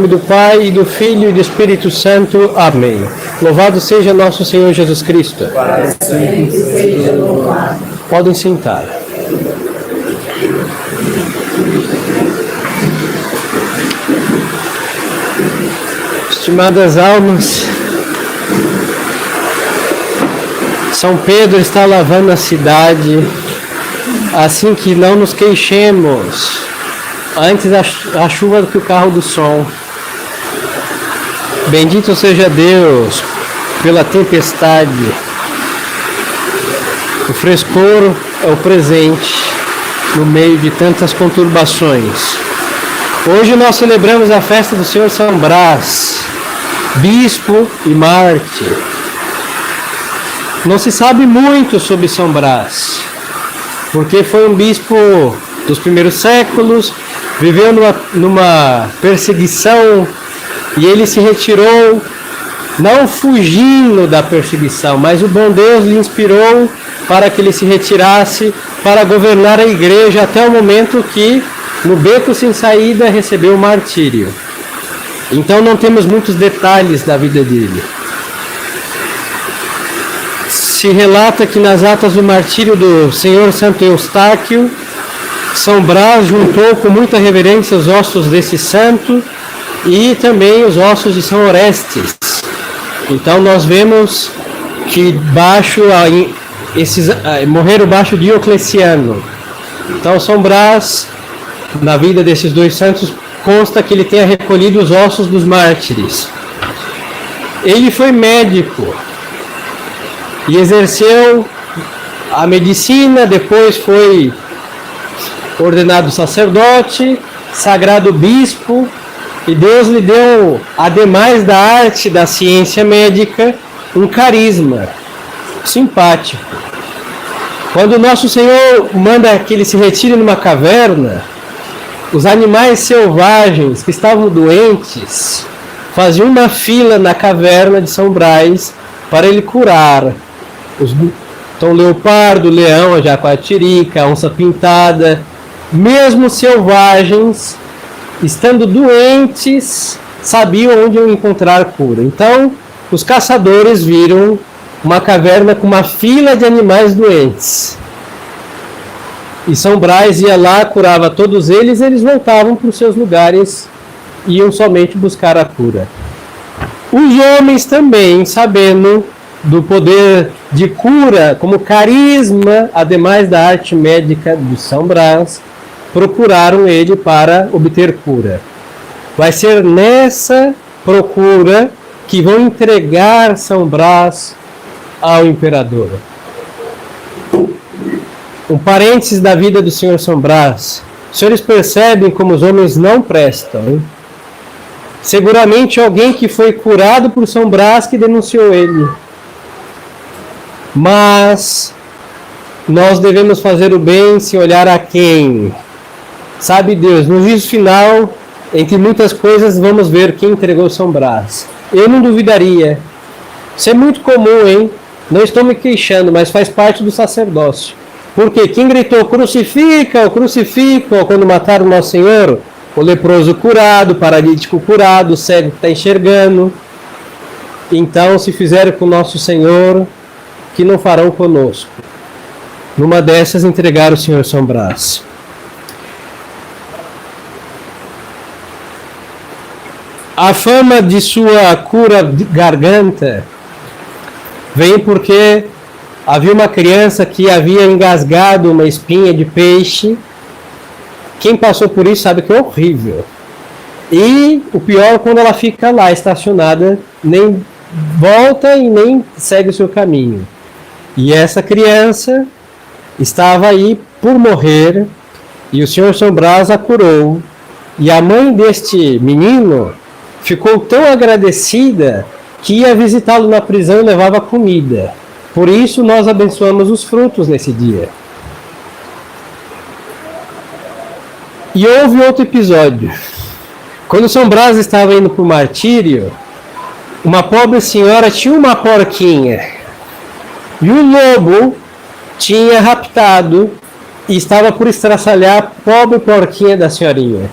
Em nome do Pai, e do Filho e do Espírito Santo. Amém. Louvado seja nosso Senhor Jesus Cristo. Para sempre seja louvado. Podem sentar. Estimadas almas, São Pedro está lavando a cidade, assim que não nos queixemos, antes a chuva do que o carro do som. Bendito seja Deus pela tempestade. O frescor é o presente no meio de tantas conturbações. Hoje nós celebramos a festa do Senhor São Brás, bispo e mártir. Não se sabe muito sobre São Brás, porque foi um bispo dos primeiros séculos, viveu numa perseguição e ele se retirou, não fugindo da perseguição, mas o bom Deus lhe inspirou para que ele se retirasse para governar a igreja até o momento que, no beco sem saída, recebeu o martírio. Então não temos muitos detalhes da vida dele. Se relata que nas atas do martírio do Senhor Santo Eustáquio, São Brás juntou com muita reverência os ossos desse santo e também os ossos de São Orestes. Então nós vemos que morreram baixo de Diocleciano. Então São Brás, na vida desses dois santos, consta que ele tenha recolhido os ossos dos mártires. Ele foi médico e exerceu a medicina, depois foi ordenado sacerdote, sagrado bispo, e Deus lhe deu, ademais da arte da ciência médica, um carisma simpático. Quando o nosso Senhor manda que ele se retire numa caverna, os animais selvagens que estavam doentes faziam uma fila na caverna de São Brás para ele curar. Então, leopardo, leão, a jaguatirica, a onça pintada, mesmo selvagens, estando doentes, sabiam onde encontrar cura. Então, os caçadores viram uma caverna com uma fila de animais doentes. E São Brás ia lá, curava todos eles, eles voltavam para os seus lugares, iam somente buscar a cura. Os homens também, sabendo do poder de cura como carisma, ademais da arte médica de São Brás, procuraram ele para obter cura. Vai ser nessa procura que vão entregar São Brás ao imperador. Um parênteses da vida do Senhor São Brás. Os senhores percebem como os homens não prestam, hein? Seguramente alguém que foi curado por São Brás que denunciou ele. Mas nós devemos fazer o bem sem olhar a quem. Sabe Deus, no juízo final, entre muitas coisas, vamos ver quem entregou São Brás. Eu não duvidaria. Isso é muito comum, hein? Não estou me queixando, mas faz parte do sacerdócio. Porque quem gritou, crucifica, quando mataram o Nosso Senhor? O leproso curado, o paralítico curado, o cego que está enxergando. Então, se fizeram com o Nosso Senhor, que não farão conosco? Numa dessas, entregaram o Senhor São Brás. A fama de sua cura de garganta vem porque havia uma criança que havia engasgado uma espinha de peixe. Quem passou por isso sabe que é horrível. E o pior é quando ela fica lá estacionada, nem volta e nem segue o seu caminho. E essa criança estava aí por morrer e o Senhor São Brás a curou. E a mãe deste menino ficou tão agradecida que ia visitá-lo na prisão e levava comida. Por isso nós abençoamos os frutos nesse dia. E houve outro episódio. Quando São Brás estava indo para o martírio, uma pobre senhora tinha uma porquinha. E o lobo tinha raptado e estava por estraçalhar a pobre porquinha da senhorinha.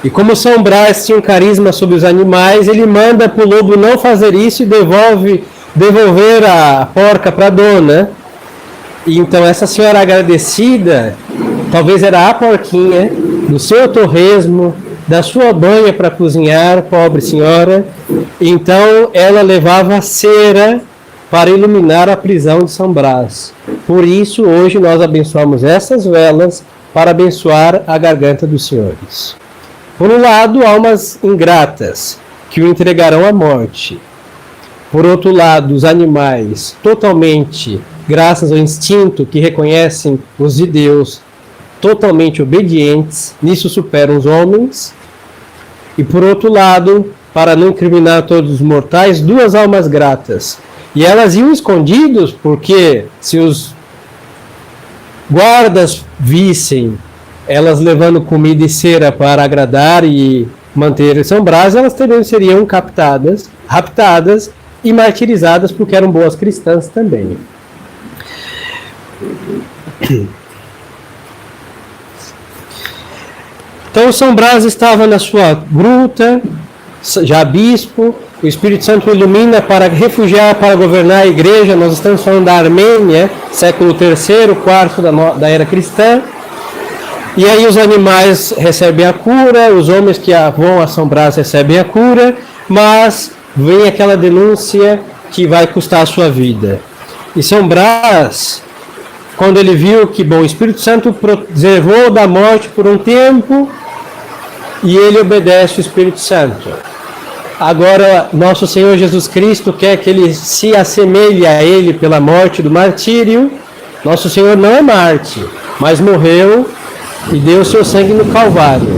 E como São Brás tinha um carisma sobre os animais, ele manda para o lobo não fazer isso e devolver a porca para a dona. E então essa senhora agradecida, talvez era a porquinha, do seu torresmo, da sua banha para cozinhar, pobre senhora. Então ela levava cera para iluminar a prisão de São Brás. Por isso hoje nós abençoamos essas velas para abençoar a garganta dos senhores. Por um lado, almas ingratas, que o entregarão à morte. Por outro lado, os animais totalmente, graças ao instinto que reconhecem os de Deus, totalmente obedientes, nisso superam os homens. E por outro lado, para não incriminar todos os mortais, duas almas gratas. E elas iam escondidos, porque se os guardas vissem elas levando comida e cera para agradar e manter São Brás, elas também seriam captadas, raptadas e martirizadas, porque eram boas cristãs também. Então São Brás estava na sua gruta, já bispo, o Espírito Santo o ilumina para refugiar, para governar a igreja. Nós estamos falando da Armênia, século III, IV da era cristã. E aí os animais recebem a cura, os homens que vão a São Brás recebem a cura, mas vem aquela denúncia que vai custar a sua vida. E São Brás, quando ele viu que o Espírito Santo preservou da morte por um tempo, e ele obedece o Espírito Santo. Agora, nosso Senhor Jesus Cristo quer que ele se assemelhe a ele pela morte do martírio. Nosso Senhor não é Marte, mas morreu e deu o seu sangue no Calvário.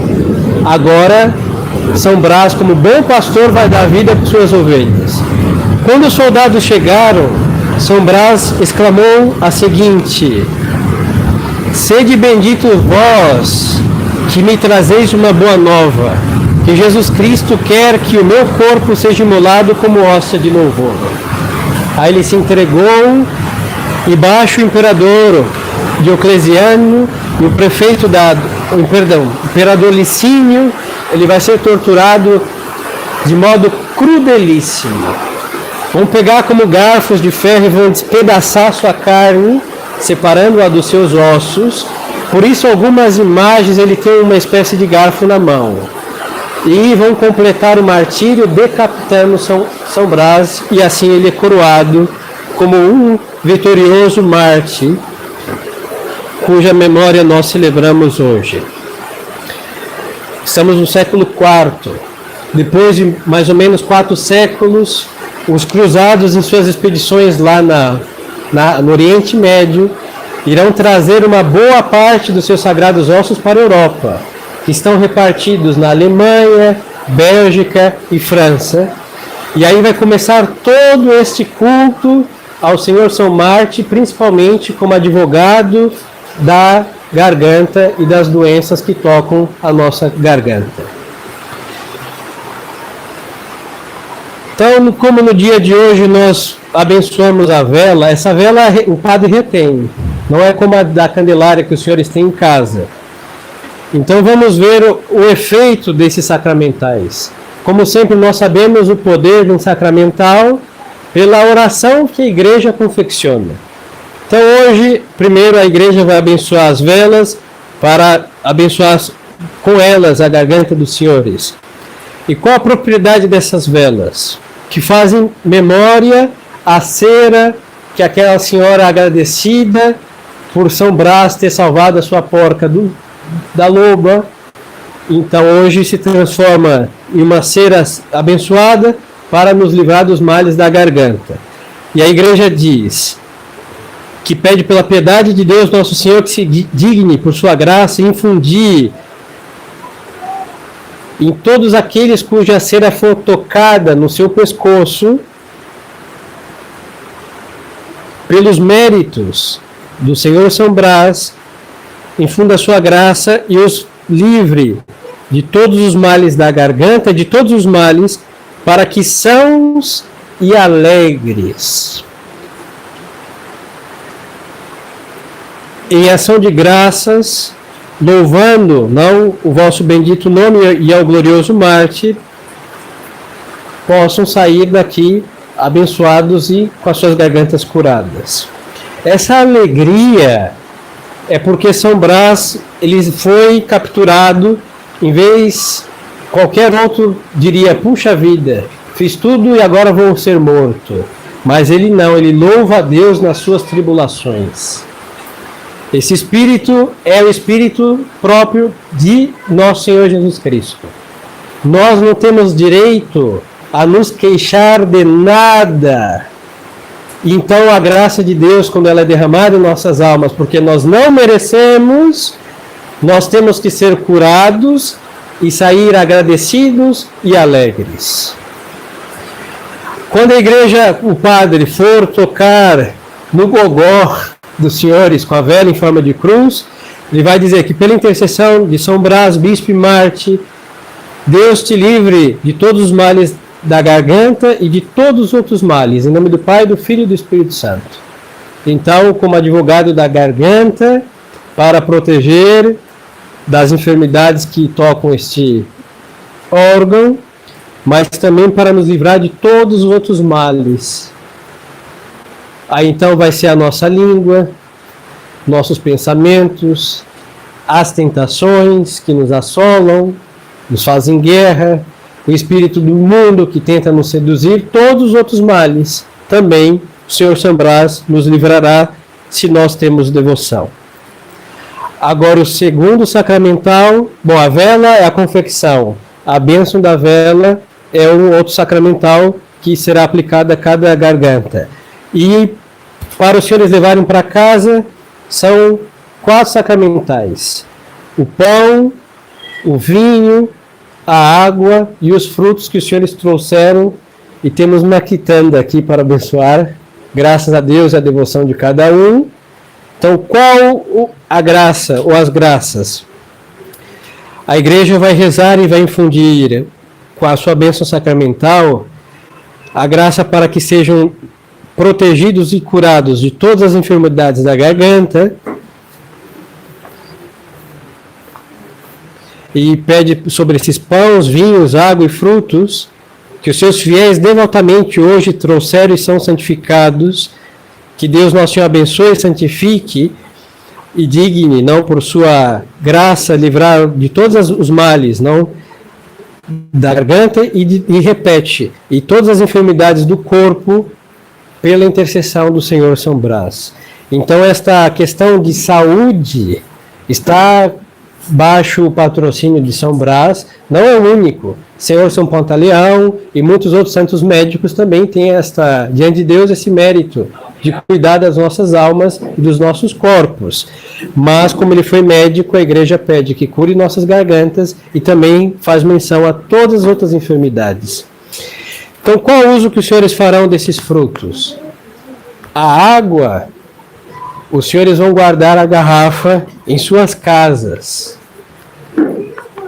Agora, São Brás, como bom pastor, vai dar vida para suas ovelhas. Quando os soldados chegaram, São Brás exclamou a seguinte: sede bendito vós, que me trazeis uma boa nova, que Jesus Cristo quer que o meu corpo seja imolado como hóstia de louvor. Aí ele se entregou, e baixo o imperador Diocleciano e o prefeito o imperador Licínio, ele vai ser torturado de modo crudelíssimo. Vão pegar como garfos de ferro e vão despedaçar sua carne, separando-a dos seus ossos. Por isso, algumas imagens ele tem uma espécie de garfo na mão. E vão completar o martírio decapitando São Brás, e assim ele é coroado como um vitorioso mártir, cuja memória nós celebramos hoje. Estamos no século IV. Depois de mais ou menos 4 séculos, os cruzados em suas expedições lá no Oriente Médio irão trazer uma boa parte dos seus sagrados ossos para a Europa, que estão repartidos na Alemanha, Bélgica e França. E aí vai começar todo este culto ao Senhor São Marte, principalmente como advogado da garganta e das doenças que tocam a nossa garganta. Então, como no dia de hoje nós abençoamos a vela, essa vela o padre retém, não é como a da Candelária que os senhores têm em casa. Então vamos ver o efeito desses sacramentais. Como sempre nós sabemos o poder de um sacramental pela oração que a igreja confecciona. Então hoje, primeiro a igreja vai abençoar as velas para abençoar com elas a garganta dos senhores. E qual a propriedade dessas velas? Que fazem memória à cera que aquela senhora agradecida por São Brás ter salvado a sua porca da loba. Então hoje se transforma em uma cera abençoada para nos livrar dos males da garganta. E a igreja diz que pede pela piedade de Deus Nosso Senhor que se digne por sua graça infundir em todos aqueles cuja cera for tocada no seu pescoço, pelos méritos do Senhor São Brás, infunda a sua graça e os livre de todos os males da garganta, de todos os males, para que sãos e alegres, em ação de graças, louvando não o vosso bendito nome e ao glorioso mártir, possam sair daqui abençoados e com as suas gargantas curadas. Essa alegria é porque São Brás ele foi capturado, em vez qualquer outro diria, puxa vida, fiz tudo e agora vou ser morto. Mas ele não, ele louva a Deus nas suas tribulações. Esse espírito é o espírito próprio de nosso Senhor Jesus Cristo. Nós não temos direito a nos queixar de nada. Então a graça de Deus, quando ela é derramada em nossas almas, porque nós não merecemos, nós temos que ser curados e sair agradecidos e alegres. Quando a igreja, o padre, for tocar no gogó dos senhores com a vela em forma de cruz, ele vai dizer que pela intercessão de São Brás, bispo e Marte, Deus te livre de todos os males da garganta e de todos os outros males, em nome do Pai, do Filho e do Espírito Santo. Então, como advogado da garganta, para proteger das enfermidades que tocam este órgão, mas também para nos livrar de todos os outros males. Aí então vai ser a nossa língua, nossos pensamentos, as tentações que nos assolam, nos fazem guerra, o espírito do mundo que tenta nos seduzir, todos os outros males. Também o Senhor São Brás nos livrará se nós temos devoção. Agora o segundo sacramental, bom, a vela é a confecção, a bênção da vela é um outro sacramental que será aplicado a cada garganta. E para os senhores levarem para casa, são 4 sacramentais: o pão, o vinho, a água e os frutos que os senhores trouxeram. E temos uma quitanda aqui para abençoar, graças a Deus e a devoção de cada um. Então, qual a graça ou as graças? A igreja vai rezar e vai infundir com a sua bênção sacramental a graça para que sejam protegidos e curados de todas as enfermidades da garganta, e pede sobre esses pães, vinhos, água e frutos que os seus fiéis devotamente hoje trouxeram e são santificados, que Deus nosso Senhor abençoe e santifique e digne, não por sua graça, livrar de todos os males, não da garganta, e repete, e todas as enfermidades do corpo, pela intercessão do Senhor São Brás. Então esta questão de saúde está baixo o patrocínio de São Brás, não é o único. Senhor São Pantaleão e muitos outros santos médicos também têm diante de Deus esse mérito de cuidar das nossas almas e dos nossos corpos. Mas como ele foi médico, a igreja pede que cure nossas gargantas e também faz menção a todas as outras enfermidades. Então, qual o uso que os senhores farão desses frutos? A água, os senhores vão guardar a garrafa em suas casas.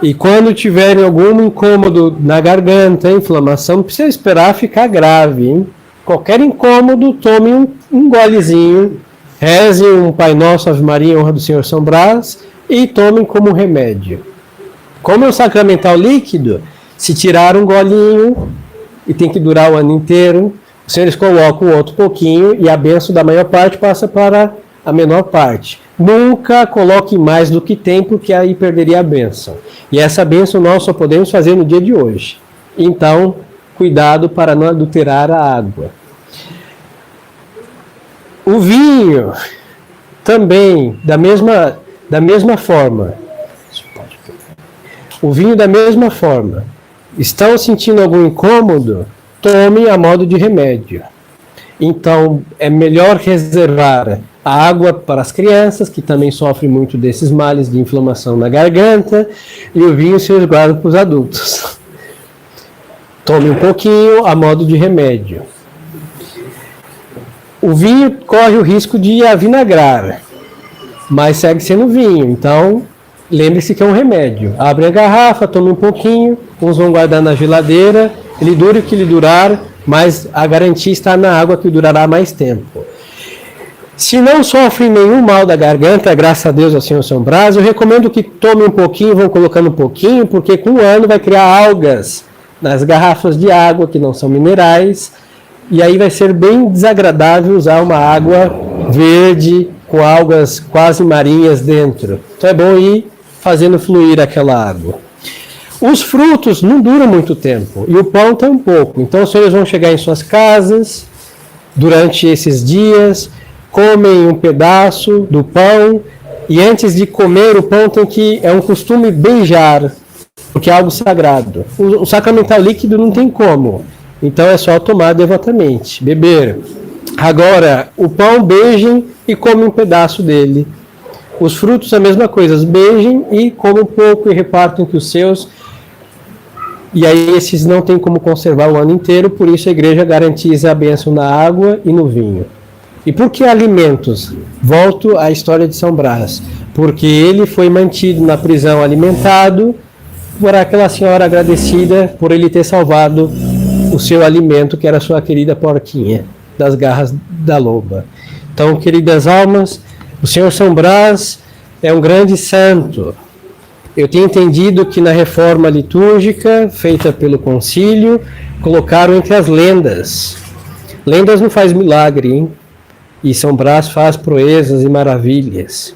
E quando tiverem algum incômodo na garganta, inflamação, não precisa esperar ficar grave, hein? Qualquer incômodo, tome um golezinho, reze um Pai Nosso, Ave Maria, em honra do Senhor São Brás, e tomem como remédio. Como é um sacramental líquido, se tirar um golinho, e tem que durar o ano inteiro, os senhores colocam outro pouquinho, e a bênção da maior parte passa para a menor parte. Nunca coloque mais do que tem, porque aí perderia a bênção. E essa bênção nós só podemos fazer no dia de hoje. Então, cuidado para não adulterar a água. O vinho, também, da mesma forma. O vinho da mesma forma. Estão sentindo algum incômodo? Tome a modo de remédio. Então, é melhor reservar a água para as crianças, que também sofrem muito desses males de inflamação na garganta, e o vinho se resguarda para os adultos. Tome um pouquinho a modo de remédio. O vinho corre o risco de avinagrar, mas segue sendo vinho. Então, lembre-se que é um remédio. Abre a garrafa, tome um pouquinho, uns vão guardar na geladeira, ele dure o que ele durar, mas a garantia está na água, que durará mais tempo. Se não sofre nenhum mal da garganta, graças a Deus ao Senhor São Brás, eu recomendo que tome um pouquinho, vão colocando um pouquinho, porque com um ano vai criar algas nas garrafas de água, que não são minerais, e aí vai ser bem desagradável usar uma água verde com algas quase marinhas dentro. Então é bom ir fazendo fluir aquela água. Os frutos não duram muito tempo, e o pão tampouco. Então os senhores vão chegar em suas casas durante esses dias, comem um pedaço do pão, e antes de comer o pão é um costume beijar, porque é algo sagrado. O sacramental líquido não tem como, então é só tomar devotamente, beber. Agora, o pão beijem e comem um pedaço dele. Os frutos a mesma coisa, beijem e comam um pouco e repartam entre os seus. E aí esses não tem como conservar o ano inteiro, por isso a igreja garantiza a bênção na água e no vinho. E por que alimentos? Volto à história de São Brás. Porque ele foi mantido na prisão alimentado por aquela senhora agradecida por ele ter salvado o seu alimento, que era a sua querida porquinha, das garras da loba. Então, queridas almas, o Senhor São Brás é um grande santo. Eu tenho entendido que na reforma litúrgica, feita pelo concílio, colocaram entre as lendas. Lendas não faz milagre, hein? E São Brás faz proezas e maravilhas.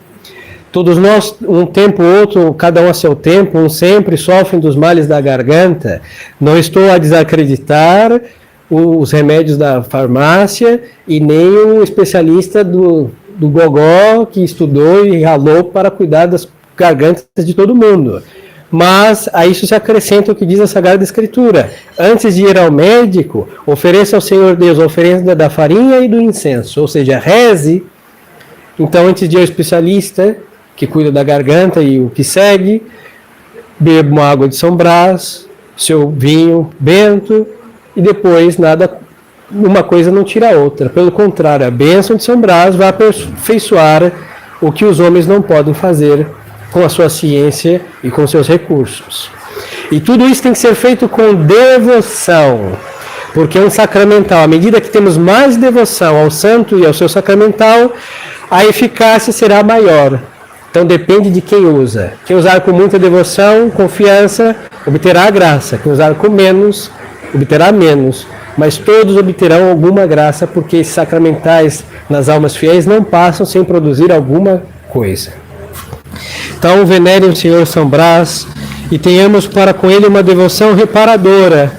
Todos nós, um tempo ou outro, cada um a seu tempo, uns sempre sofrem dos males da garganta. Não estou a desacreditar os remédios da farmácia e nem o especialista do gogó que estudou e ralou para cuidar das gargantas de todo mundo. Mas a isso se acrescenta o que diz a Sagrada Escritura. Antes de ir ao médico, ofereça ao Senhor Deus a oferenda da farinha e do incenso, ou seja, reze. Então, antes de ir ao especialista, que cuida da garganta e o que segue, beba uma água de São Brás, seu vinho bento, e depois uma coisa não tira a outra. Pelo contrário, a bênção de São Brás vai aperfeiçoar o que os homens não podem fazer com a sua ciência e com seus recursos. E tudo isso tem que ser feito com devoção, porque é um sacramental. À medida que temos mais devoção ao santo e ao seu sacramental, a eficácia será maior. Então depende de quem usa. Quem usar com muita devoção, confiança, obterá a graça. Quem usar com menos, obterá menos. Mas todos obterão alguma graça, porque esses sacramentais nas almas fiéis não passam sem produzir alguma coisa. Então venerem o Senhor São Brás e tenhamos para com ele uma devoção reparadora.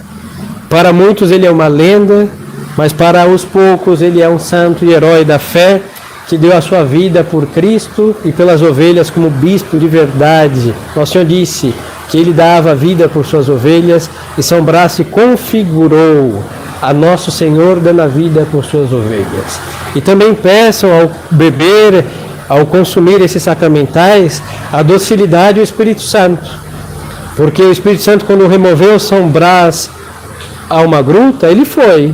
Para muitos ele é uma lenda, mas para os poucos ele é um santo e herói da fé, que deu a sua vida por Cristo e pelas ovelhas como bispo de verdade. Nosso Senhor disse que ele dava a vida por suas ovelhas, e São Brás se configurou a Nosso Senhor dando a vida por suas ovelhas. E também peçam ao beber, ao consumir esses sacramentais, a docilidade ao Espírito Santo. Porque o Espírito Santo, quando removeu São Brás a uma gruta, ele foi.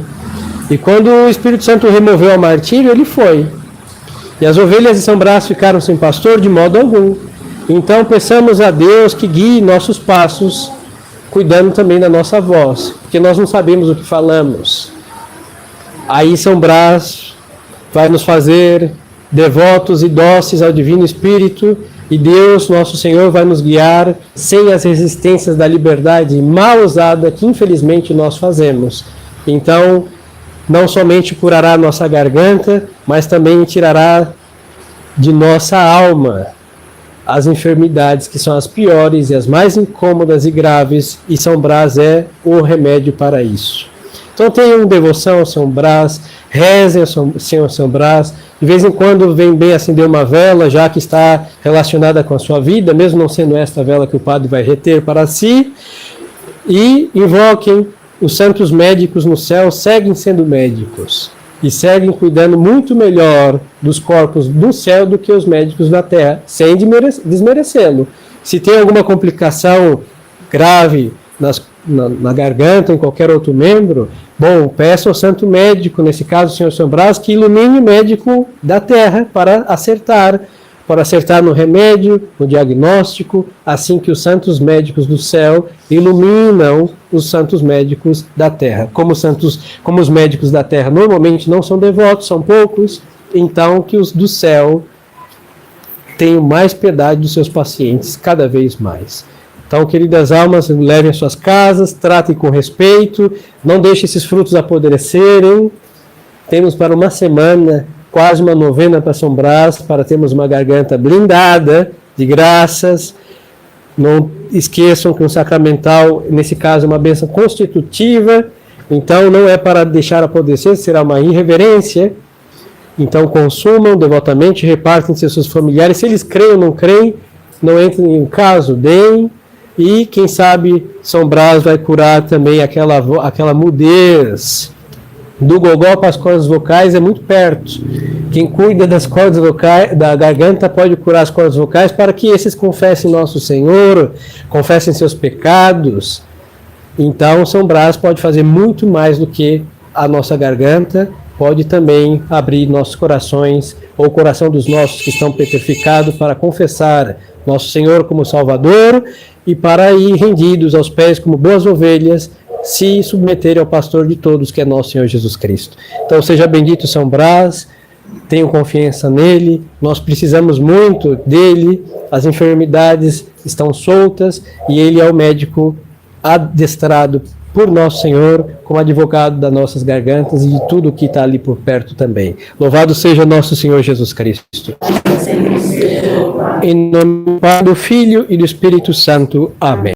E quando o Espírito Santo removeu ao martírio, ele foi. E as ovelhas de São Brás ficaram sem pastor de modo algum. Então peçamos a Deus que guie nossos passos, cuidando também da nossa voz, porque nós não sabemos o que falamos. Aí São Brás vai nos fazer devotos e dóceis ao Divino Espírito, e Deus, nosso Senhor, vai nos guiar sem as resistências da liberdade mal usada que infelizmente nós fazemos. Então, não somente curará nossa garganta, mas também tirará de nossa alma as enfermidades que são as piores e as mais incômodas e graves, e São Brás é o remédio para isso. Então tenham devoção ao São Brás, rezem ao Senhor São Brás, de vez em quando vem bem acender uma vela, já que está relacionada com a sua vida, mesmo não sendo esta vela que o padre vai reter para si, e invoquem os santos médicos no céu, seguem sendo médicos, e seguem cuidando muito melhor dos corpos do céu do que os médicos da terra, sem desmerecê-lo. Se tem alguma complicação grave na garganta, em qualquer outro membro, bom, peço ao santo médico, nesse caso o Senhor São Brás, que ilumine o médico da terra para acertar no remédio, no diagnóstico, assim que os santos médicos do céu iluminam os santos médicos da terra. Como os médicos da terra normalmente não são devotos, são poucos, então que os do céu tenham mais piedade dos seus pacientes cada vez mais. Então, queridas almas, levem as suas casas, tratem com respeito, não deixem esses frutos apodrecerem. Temos para uma semana quase uma novena para São Brás, para termos uma garganta blindada de graças. Não esqueçam que o sacramental, nesse caso, é uma bênção constitutiva, então não é para deixar apodrecer, será uma irreverência. Então consumam devotamente, repartem entre seus familiares, se eles creem ou não creem, não entrem em caso, deem, e quem sabe São Brás vai curar também aquela mudez do gogó para as cordas vocais, é muito perto. Quem cuida das cordas vocais, da garganta, pode curar as cordas vocais para que esses confessem nosso Senhor, confessem seus pecados. Então São Brás pode fazer muito mais do que a nossa garganta, pode também abrir nossos corações, ou o coração dos nossos que estão petrificados, para confessar nosso Senhor como Salvador e para ir rendidos aos pés como boas ovelhas, se submeterem ao pastor de todos, que é nosso Senhor Jesus Cristo. Então seja bendito São Brás, tenham confiança nele, nós precisamos muito dele, as enfermidades estão soltas e ele é o médico adestrado por nosso Senhor, como advogado das nossas gargantas e de tudo que está ali por perto também. Louvado seja nosso Senhor Jesus Cristo. Em nome do Pai, do Filho e do Espírito Santo. Amém.